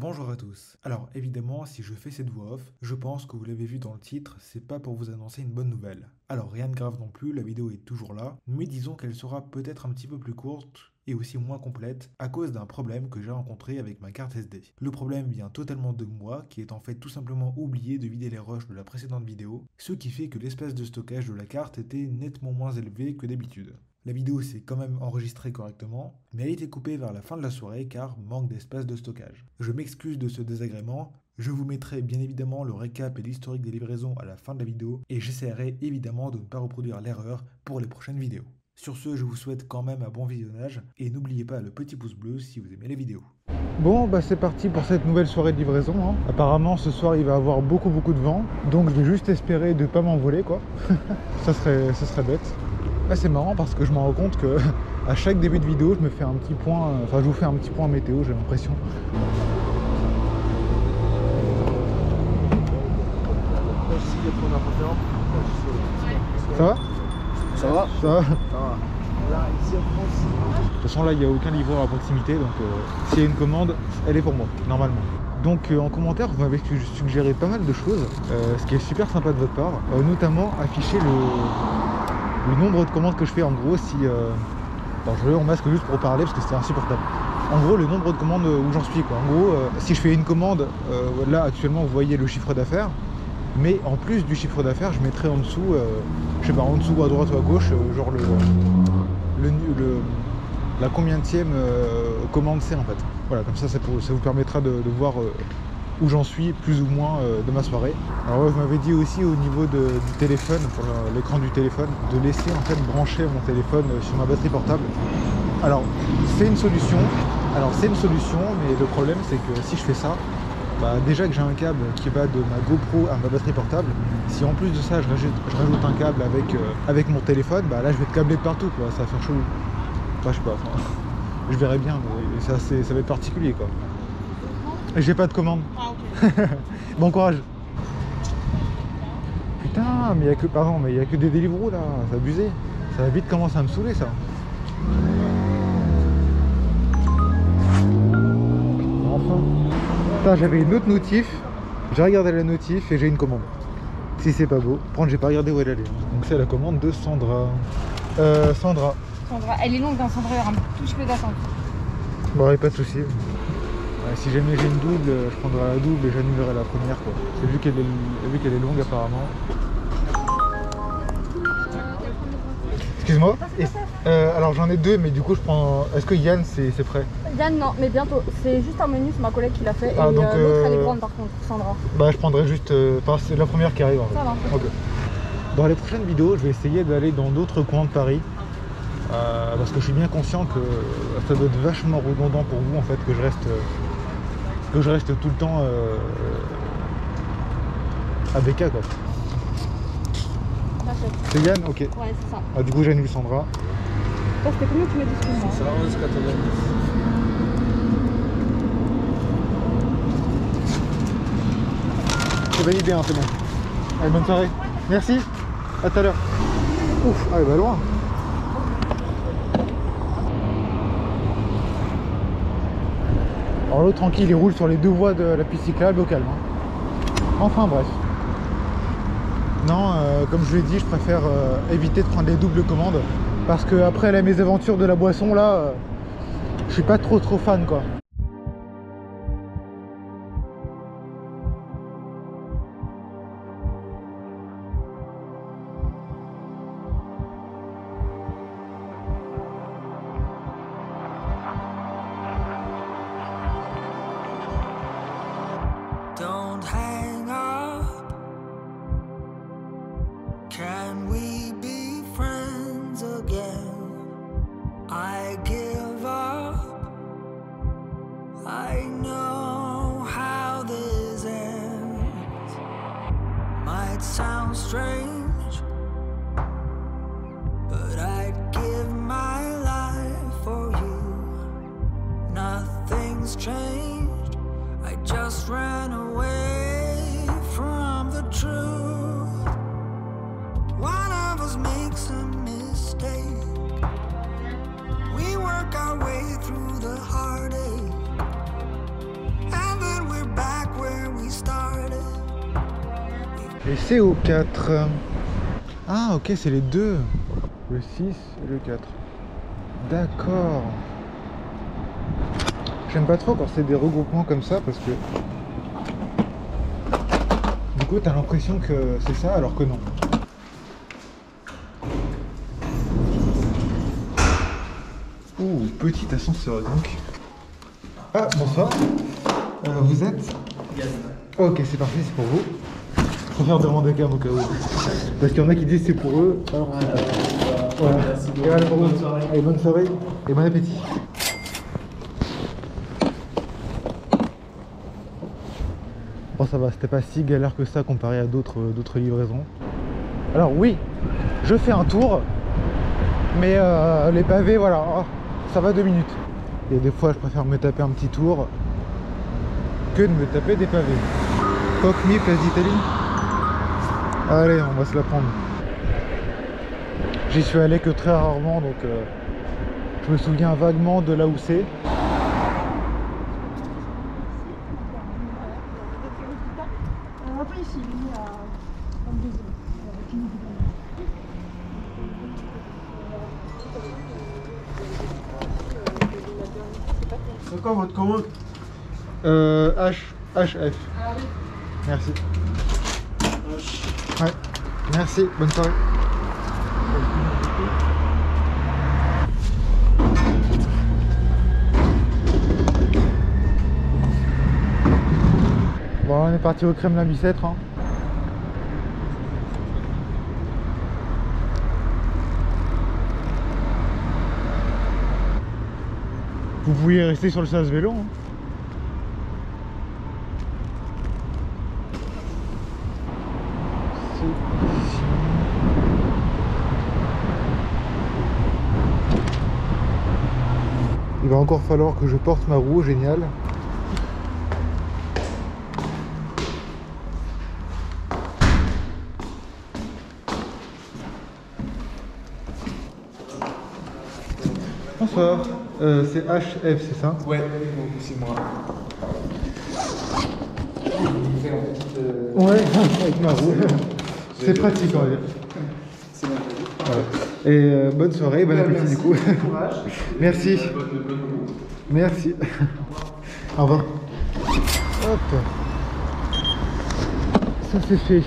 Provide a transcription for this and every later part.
Bonjour à tous. Alors évidemment, si je fais cette voix off, je pense que vous l'avez vu dans le titre, c'est pas pour vous annoncer une bonne nouvelle. Alors rien de grave non plus, la vidéo est toujours là, mais disons qu'elle sera peut-être un petit peu plus courte et aussi moins complète à cause d'un problème que j'ai rencontré avec ma carte SD. Le problème vient totalement de moi, qui est en fait tout simplement oublié de vider les rushs de la précédente vidéo, ce qui fait que l'espace de stockage de la carte était nettement moins élevé que d'habitude. La vidéo s'est quand même enregistrée correctement, mais elle a été coupée vers la fin de la soirée car manque d'espace de stockage. Je m'excuse de ce désagrément, je vous mettrai bien évidemment le récap et l'historique des livraisons à la fin de la vidéo et j'essaierai évidemment de ne pas reproduire l'erreur pour les prochaines vidéos. Sur ce, je vous souhaite quand même un bon visionnage et n'oubliez pas le petit pouce bleu si vous aimez les vidéos. Bon bah c'est parti pour cette nouvelle soirée de livraison hein. Apparemment ce soir il va y avoir beaucoup de vent, donc je vais juste espérer de pas m'envoler quoi. ça serait bête. Là c'est marrant parce que je me rends compte que à chaque début de vidéo je me fais un petit point, enfin je vous fais un petit point météo, j'ai l'impression. Ça va? Ça va? Ça va? Ça va. De toute façon là il n'y a aucun livreur à proximité, donc s'il y a une commande, elle est pour moi, normalement. Donc en commentaire vous m'avez suggéré pas mal de choses, ce qui est super sympa de votre part, notamment afficher le nombre de commandes que je fais. En gros si... alors je vais en masque juste pour parler parce que c'est insupportable. En gros le nombre de commandes où j'en suis quoi. En gros si je fais une commande, là actuellement vous voyez le chiffre d'affaires, mais en plus du chiffre d'affaires je mettrai en dessous, je sais pas, en dessous ou à droite ou à gauche, genre la combienième commande c'est en fait. Voilà, comme ça vous permettra de voir où j'en suis plus ou moins de ma soirée. Alors ouais, vous m'avez dit aussi au niveau du téléphone, pour l'écran du téléphone, de laisser en fait brancher mon téléphone sur ma batterie portable. Alors c'est une solution, mais le problème c'est que si je fais ça, bah, déjà que j'ai un câble qui va de ma GoPro à ma batterie portable, si en plus de ça je rajoute un câble avec mon téléphone, bah là je vais être câblé de partout quoi, ça va faire chelou. Enfin je sais pas, je verrai bien, mais ça va être particulier quoi. Et j'ai pas de commande. Ah, ok. Bon courage. Putain, mais il y a que des Deliveroo là, c'est abusé. Ça va vite commencer à me saouler ça. Enfin. Putain, j'avais une autre notif. J'ai regardé la notif et j'ai une commande. Si c'est pas beau. Prendre, j'ai pas regardé où elle allait. Donc c'est la commande de Sandra. Sandra. Sandra, elle est longue dans Sandra, il y aura un tout petit peu d'attente. Bon, pas de soucis. Ouais, si jamais j'ai une double, je prendrai la double et j'annulerai la première quoi. Vu qu'elle est longue apparemment. Excuse-moi. Alors j'en ai deux, mais du coup je prends. Est-ce que Yann c'est prêt? Yann non, mais bientôt. C'est juste un menu, c'est ma collègue qui l'a fait. Ah, et donc, l'autre elle est grande par contre, Sandra. Bah je prendrai juste. Enfin, c'est la première qui arrive en fait. Ça va. Ok. Dans les prochaines vidéos, je vais essayer d'aller dans d'autres coins de Paris. Parce que je suis bien conscient que ça doit être vachement redondant pour vous en fait que je reste tout le temps à BK quoi. C'est Yann? Ok. Ouais, c'est ça. Ah, du coup j'annule Sandra. Toi, c'était combien tu m'as dit excuse-moi? Ça va 11,90. C'est validé hein, c'est bon. Allez, bonne soirée. Merci. À tout à l'heure. Ouf, ah elle va loin. Alors l'autre tranquille, il roule sur les deux voies de la piste cyclable au calme. Enfin bref. Non, comme je l'ai dit, je préfère éviter de prendre les doubles commandes. Parce que après la mésaventure de la boisson là, je suis pas trop fan quoi. Don't hang up. Can we be friends again? I give up. I know how this ends. Might sound strange, but I'd give my life for you. Nothing's changed. I just ran away from the truth. One of us makes a mistake. We work our way through the heartache, and then Et c'est au 4. Ah ok, c'est les deux. Le 6 et le 4. D'accord. J'aime pas trop quand c'est des regroupements comme ça parce que du coup t'as l'impression que c'est ça alors que non. Ouh, petit ascenseur donc. Ah, bonsoir. Vous êtes Ok, c'est parfait, c'est pour vous. Je préfère demander quand même au cas où. Parce qu'il y en a qui disent c'est pour eux. Alors, voilà. Et voilà, bonne soirée. Et bonne soirée. Et bon appétit. Bon, ça va, c'était pas si galère que ça comparé à d'autres livraisons. Alors oui, je fais un tour. Mais les pavés, voilà, ça va 2 minutes. Et des fois, je préfère me taper un petit tour que de me taper des pavés. Coq mi, place d'Italie. Allez, on va se la prendre. J'y suis allé que très rarement, donc je me souviens vaguement de là où c'est. C'est quoi votre commande? HF. Merci. Ouais, merci, bonne soirée. Bon, on est parti au Kremlin Bicêtre. Hein. Vous pouvez rester sur le sas vélo. Hein. Il va encore falloir que je porte ma roue, génial. Bonsoir, c'est HF, c'est ça? Ouais, c'est moi. Ouais, avec ma roue. C'est pratique, on va dire. C'est bon. Voilà. Et bonne soirée, bon appétit du coup. Merci. Merci. Au revoir. Hop. Ça c'est fait.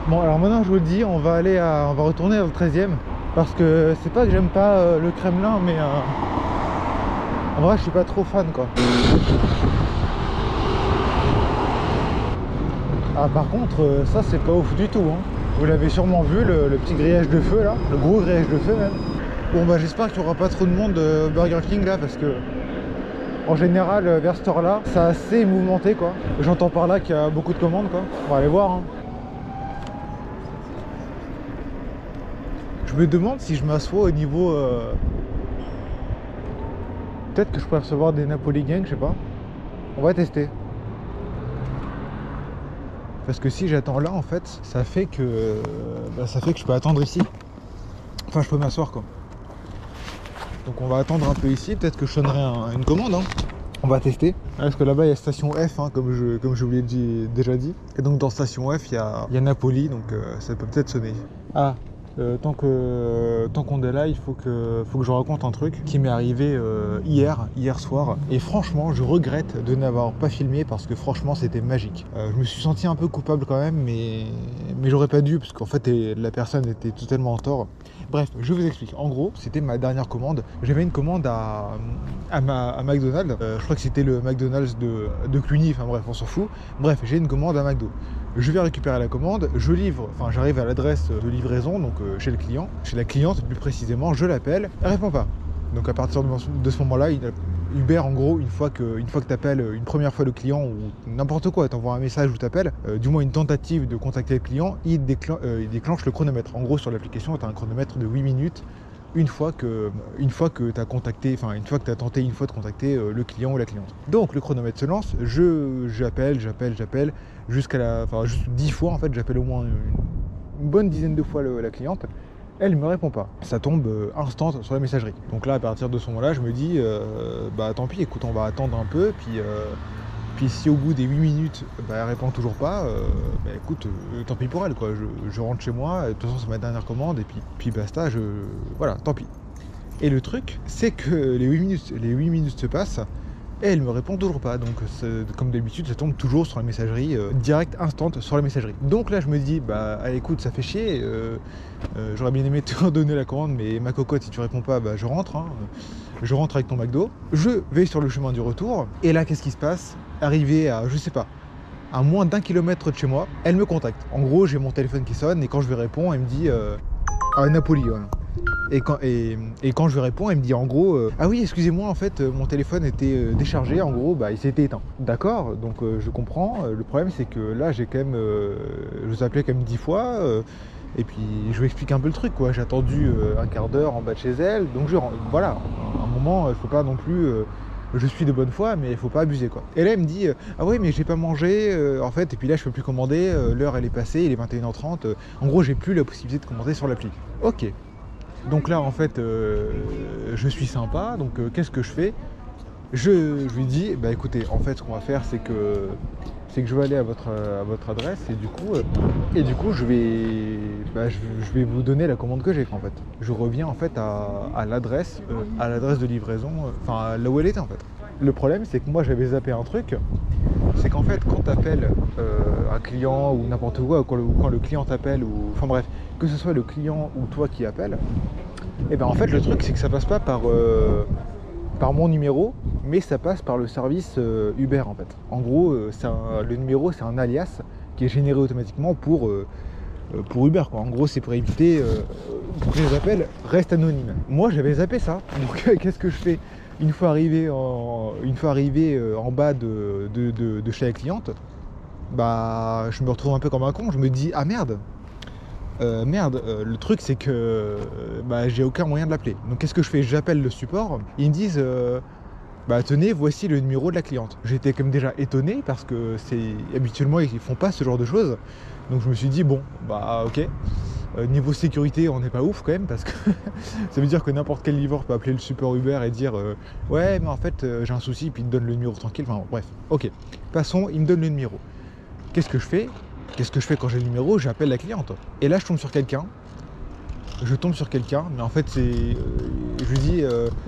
Bon alors maintenant je vous le dis, on va retourner au 13e. Parce que c'est pas que j'aime pas le Kremlin, mais en vrai je suis pas trop fan quoi. Ah par contre ça c'est pas ouf du tout hein. Vous l'avez sûrement vu, le petit grillage de feu là, le gros grillage de feu même. Bon bah j'espère qu'il n'y aura pas trop de monde Burger King là parce que en général vers cette heure là c'est assez mouvementé quoi. J'entends par là qu'il y a beaucoup de commandes quoi. On va aller voir hein. Je me demande si je m'assois au niveau peut-être que je pourrais recevoir des Napoli Gang, je sais pas. On va tester. Parce que si j'attends là en fait, ça fait que je peux attendre ici. Enfin je peux m'asseoir quoi. Donc on va attendre un peu ici, peut-être que je sonnerai une commande hein. On va tester. Parce que là-bas il y a station F hein, comme je vous l'ai déjà dit. Et donc dans station F il y a Napoli, donc ça peut peut-être sonner. Ah tant qu'on est là, il faut que je raconte un truc qui m'est arrivé hier soir. Et franchement, je regrette de n'avoir pas filmé parce que franchement, c'était magique. Je me suis senti un peu coupable quand même, mais j'aurais pas dû parce qu'en fait, la personne était totalement en tort. Bref, je vous explique. En gros, c'était ma dernière commande. J'avais une commande à McDonald's. Je crois que c'était le McDonald's de Cluny. Enfin bref, on s'en fout. Bref, j'ai une commande à McDo. Je vais récupérer la commande, j'arrive à l'adresse de livraison, donc chez le client, chez la cliente plus précisément, je l'appelle, elle répond pas. Donc à partir de ce moment-là, Uber en gros, une fois que tu appelles une première fois le client ou n'importe quoi, t'envoies un message ou t'appelles, du moins une tentative de contacter le client, il déclenche le chronomètre. En gros sur l'application, tu as un chronomètre de 8 minutes. Une fois que tu as contacté, enfin une fois que tu as tenté une fois de contacter le client ou la cliente. Donc le chronomètre se lance, j'appelle jusqu'à juste 10 fois en fait, j'appelle au moins une bonne dizaine de fois la cliente. Elle ne me répond pas. Ça tombe instant sur la messagerie. Donc là, à partir de ce moment-là, je me dis, bah tant pis, écoute, on va attendre un peu, Puis si au bout des 8 minutes, bah, elle répond toujours pas, bah écoute, tant pis pour elle quoi. Je rentre chez moi, de toute façon c'est ma dernière commande et puis basta, voilà, tant pis. Et le truc, c'est que les 8 minutes se passent et elle me répond toujours pas. Donc comme d'habitude, ça tombe toujours sur la messagerie, direct, instant sur la messagerie. Donc là je me dis, bah écoute, ça fait chier, j'aurais bien aimé te donner la commande, mais ma cocotte, si tu réponds pas, bah je rentre, hein. Je rentre avec ton McDo, je vais sur le chemin du retour, et là qu'est-ce qui se passe? Arrivé à, je sais pas, à moins d'1 kilomètre de chez moi, elle me contacte. En gros, j'ai mon téléphone qui sonne, et quand je lui réponds, elle me dit à Napoli, voilà. Et quand je lui réponds, elle me dit en gros ah oui, excusez-moi, en fait mon téléphone était déchargé, en gros bah il s'était éteint. D'accord, donc je comprends. Le problème c'est que là j'ai quand même je vous appelais quand même 10 fois et puis je lui explique un peu le truc quoi. J'ai attendu un quart d'heure en bas de chez elle, donc voilà, à un moment il faut pas non plus je suis de bonne foi, mais il faut pas abuser quoi. Et là elle me dit ah oui mais j'ai pas mangé en fait, et puis là je peux plus commander, l'heure elle est passée, il est 21h30, en gros j'ai plus la possibilité de commander sur l'appli. Ok. Donc là en fait je suis sympa, donc qu'est-ce que je fais? Je lui dis bah écoutez, en fait ce qu'on va faire c'est que je vais aller à votre adresse et du coup je vais vous donner la commande que j'ai fait en fait. Je reviens en fait à l'adresse de livraison, enfin là où elle était en fait. Le problème c'est que moi j'avais zappé un truc, c'est qu'en fait quand tu appelles un client ou n'importe quoi, ou quand le client t'appelle, ou enfin bref, que ce soit le client ou toi qui appelle, et ben en fait le truc c'est que ça passe pas par mon numéro, mais ça passe par le service Uber en fait. En gros le numéro c'est un alias qui est généré automatiquement pour Uber quoi. En gros c'est pour éviter pour que les appels restent anonymes. Moi j'avais zappé ça, donc qu'est-ce que je fais? Une fois arrivé en bas de chez la cliente, bah je me retrouve un peu comme un con. Je me dis ah merde, le truc c'est que bah, j'ai aucun moyen de l'appeler. Donc qu'est-ce que je fais? J'appelle le support, ils me disent bah tenez, voici le numéro de la cliente. J'étais comme déjà étonné parce que habituellement ils font pas ce genre de choses. Donc je me suis dit bon bah ok. Niveau sécurité, on n'est pas ouf quand même, parce que ça veut dire que n'importe quel livreur peut appeler le support Uber et dire ouais mais en fait j'ai un souci, puis il me donne le numéro tranquille, enfin bref, ok. Passons, il me donne le numéro. Qu'est-ce que je fais quand j'ai le numéro? J'appelle la cliente. Et là je tombe sur quelqu'un, mais en fait c'est... je lui dis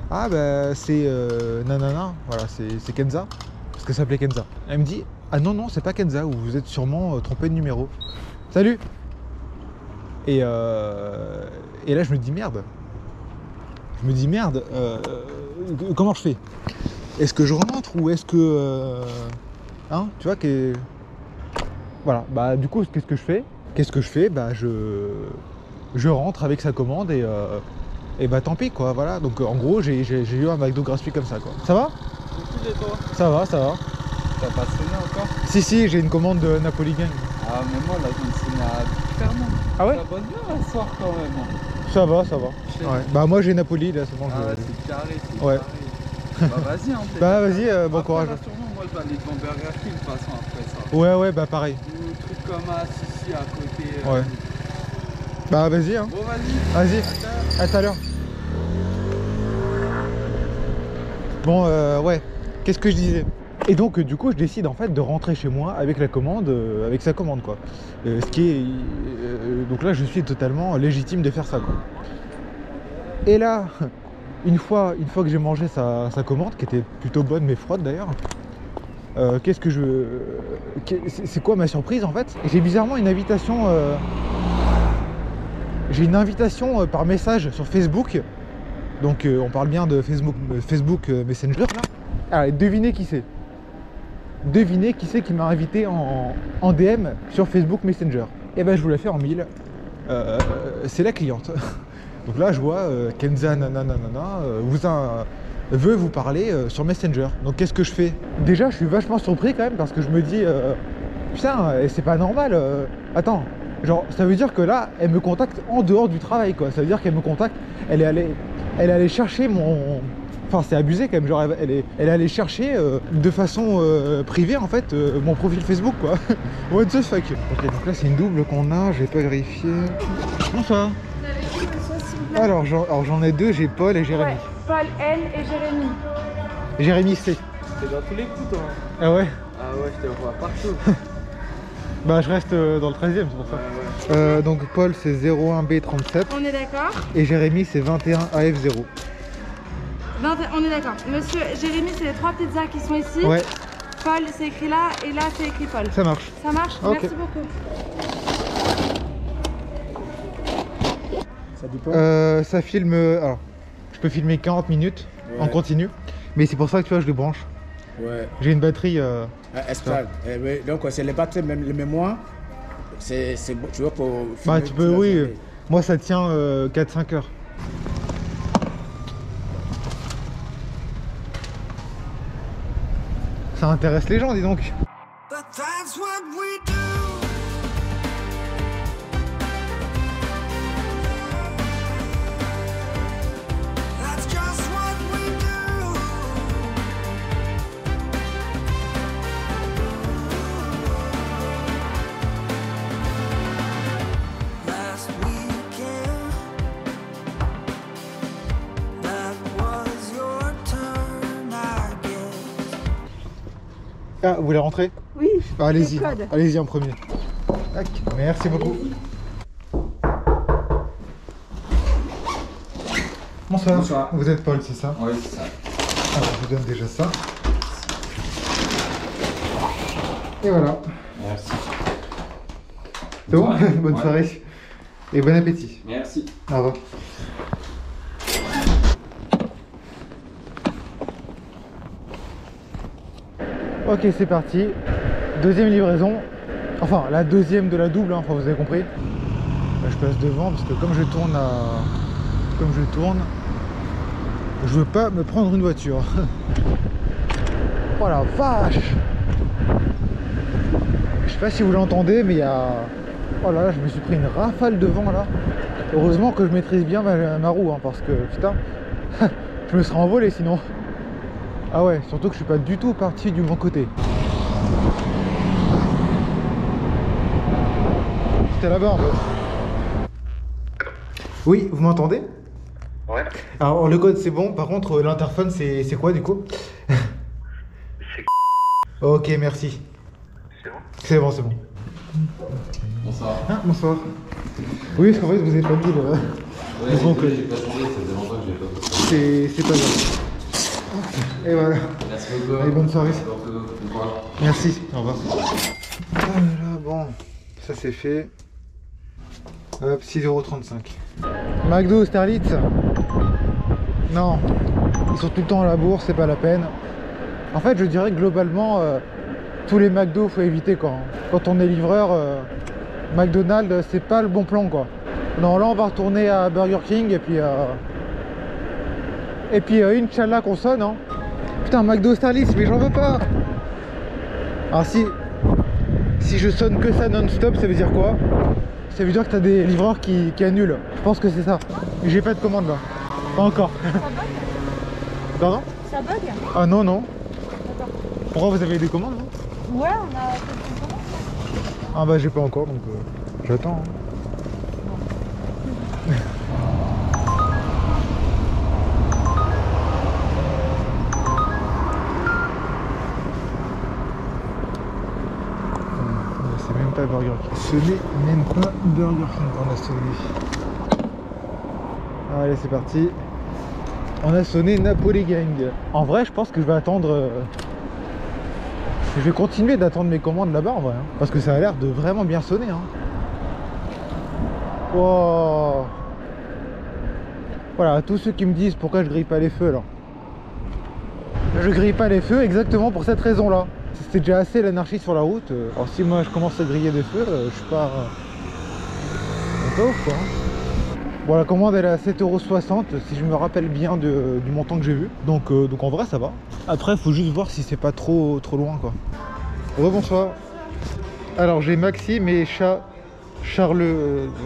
ah bah c'est nanana, voilà, c'est Kenza, parce que ça s'appelait Kenza. Elle me dit ah non c'est pas Kenza, vous vous êtes sûrement trompé de numéro. Salut. Et là je me dis merde. Comment je fais? Est-ce que je rentre ou est-ce que hein, tu vois que voilà, bah du coup qu'est-ce que je fais? Bah je rentre avec sa commande et bah tant pis quoi, voilà. Donc en gros j'ai eu un McDo gratuit comme ça quoi. Ça va? Et toi? Ça va. T'as pas sonné encore? Si, j'ai une commande de Napoli Gang. Ah mais moi là je viens de sonner à Clermont. Ah ouais? Ça bosse bien la soir quand même. Ça va. Ouais. Bah moi j'ai Napoli là, c'est bon. Ah ouais, c'est carré, Ouais. Bah vas-y hein. Bah vas-y, bon après, courage. Là, sûrement, moi je vais aller devant Burger King de toute façon après ça. Ouais, bah pareil. Ou truc comme Sissi à côté. Ouais. Bah vas-y hein. Bon vas-y. À tout à l'heure. Bon ouais, qu'est-ce que je disais? Et donc du coup je décide en fait de rentrer chez moi avec la commande, avec sa commande quoi. Ce qui est donc là je suis totalement légitime de faire ça quoi. Et là, une fois que j'ai mangé sa commande, qui était plutôt bonne mais froide d'ailleurs, c'est quoi ma surprise en fait? J'ai bizarrement une invitation. J'ai une invitation par message sur Facebook. Donc on parle bien de Facebook Messenger là. Allez, devinez qui c'est. Devinez qui c'est qui m'a invité en DM sur Facebook Messenger. Et ben je vous la fais en 1000. C'est la cliente. Donc là je vois Kenza nanana veut vous parler sur Messenger. Donc qu'est-ce que je fais? Déjà je suis vachement surpris quand même, parce que je me dis putain, c'est pas normal. Attends, genre ça veut dire que là elle me contacte en dehors du travail quoi. Ça veut dire qu'elle me contacte, elle est allée chercher mon... Enfin c'est abusé quand même, genre elle est allée chercher de façon privée en fait mon profil Facebook quoi. What the fuck. Ok, donc là c'est une double qu'on a, j'ai pas vérifié. Comment ça? Alors j'en ai deux, j'ai Paul et Jérémy. Ouais, Paul N et Jérémy. Jérémy C. T'es dans tous les coups, toi. Ah ouais? Ah ouais, je te vois partout. Bah je reste dans le 13e, c'est pour ça. Donc Paul c'est 01B37 On est d'accord. et Jérémy c'est 21AF0. On est d'accord. Monsieur Jérémy, c'est les 3 pizzas qui sont ici. Ouais, Paul, c'est écrit là et là, c'est écrit Paul. ça marche. Ça marche? Ok. Merci beaucoup. Ça dépend. Ça filme. Alors, je peux filmer 40 minutes en Ouais. continu, mais c'est pour ça que tu vois, je les branche. Ouais. J'ai une batterie. Extra. Oui, donc c'est les batteries, même les mémoires. C'est bon, tu vois, pour. Bah, filmer tu toute peux, la oui. journée. Moi, ça tient 4-5 heures. Ça intéresse les gens, dis donc. But that's what we do. That's just what we do. Last weekend, that was your turn, I guess. Ah, vous voulez rentrer? Oui. Bah, allez-y, le code. allez-y en premier. Tac. Merci beaucoup. Bonsoir. Bonsoir. Vous êtes Paul, c'est ça? Oui, c'est ça. Alors, je vous donne déjà ça. Et voilà. Merci. C'est bon? Ouais. Bonne Ouais. soirée. Et bon appétit. Merci. Au revoir. Ok, c'est parti. Deuxième livraison. Enfin, la deuxième de la double, hein, enfin, vous avez compris. Là, je passe devant parce que comme je tourne je veux pas me prendre une voiture. Oh la vache! Je sais pas si vous l'entendez, mais il y a... Oh là là, je me suis pris une rafale de vent là. Heureusement que je maîtrise bien ma roue, hein, parce que putain, je me serais envolé sinon. Ah ouais, surtout que je suis pas du tout parti du bon côté. C'était là-bas en fait. Oui, vous m'entendez? Ouais, Alors le code c'est bon, par contre l'interphone c'est quoi du coup? Ok, merci. c'est bon. C'est bon, c'est bon. Bonsoir. Ah, bonsoir. Oui, parce qu'en fait vous avez pas mis le bon code. J'ai pas changé, ça faisait longtemps que j'ai pas fait. C'est pas grave. Et voilà. Merci beaucoup. Allez, bonne soirée. Bon courage. Merci, au revoir. Ah là là, bon, ça c'est fait. Hop, 6,35 €. McDo, Austerlitz. Non, ils sont tout le temps à la bourse, c'est pas la peine. En fait, je dirais que globalement, tous les McDo, faut éviter quand on est livreur. McDonald's, c'est pas le bon plan quoi. Non, là on va retourner à Burger King et puis Inch'Allah qu'on sonne. Hein. Putain, McDo, Austerlitz, mais j'en veux pas. Alors si je sonne que ça non-stop, ça veut dire quoi? Ça veut dire que t'as des livreurs qui annulent. Je pense que c'est ça. J'ai pas de commande là. Pas encore. Ça bug? Pardon? Ça bug? Ah non, non. D'accord. Pourquoi vous avez des commandes non? Ouais, on a quelques commandes. Ah bah j'ai pas encore donc j'attends. Hein. C'est même pas Burger King. Ce n'est même pas Burger King qu'on a sonné. Allez, c'est parti. On a sonné Napoli Gang. En vrai, je pense que je vais attendre. Je vais continuer d'attendre mes commandes là-bas en vrai. Hein, parce que ça a l'air de vraiment bien sonner. Hein. Wow. Voilà, à tous ceux qui me disent pourquoi je grille pas les feux alors. Je grille pas les feux exactement pour cette raison-là. C'était déjà assez l'anarchie sur la route. Alors si moi je commence à griller des feux, je suis pas ouf quoi. Bon, la commande elle est à 7,60 € si je me rappelle bien du montant que j'ai vu. Donc en vrai ça va. Après faut juste voir si c'est pas trop loin quoi. Rebonsoir. Alors j'ai Maxime et Charles.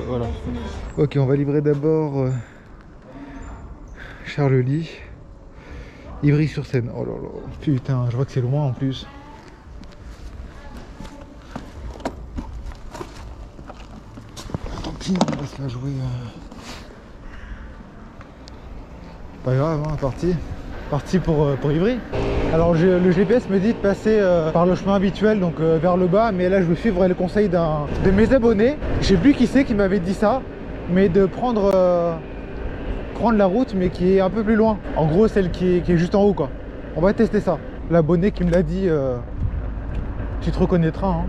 Voilà. Ok, on va livrer d'abord Charles-Ly. Ivry-sur-Seine. Oh là là. Putain, je vois que c'est loin en plus. Tant pis, on va se la jouer. Pas grave, hein, parti. parti pour Ivry. Alors le GPS me dit de passer par le chemin habituel, donc vers le bas, mais là je vais suivre les conseils de mes abonnés. Je sais plus qui c'est qui m'avait dit ça, mais de prendre la route mais qui est un peu plus loin. En gros celle qui est juste en haut quoi. On va tester ça. L'abonné qui me l'a dit, tu te reconnaîtras. Hein.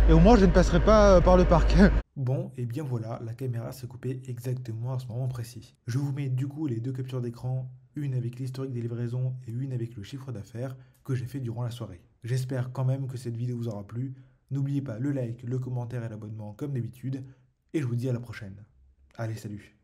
Et au moins je ne passerai pas par le parc. Bon, et bien voilà, la caméra s'est coupée exactement à ce moment précis. Je vous mets du coup les deux captures d'écran, une avec l'historique des livraisons et une avec le chiffre d'affaires que j'ai fait durant la soirée. J'espère quand même que cette vidéo vous aura plu. N'oubliez pas le like, le commentaire et l'abonnement comme d'habitude. Et je vous dis à la prochaine. Allez, salut!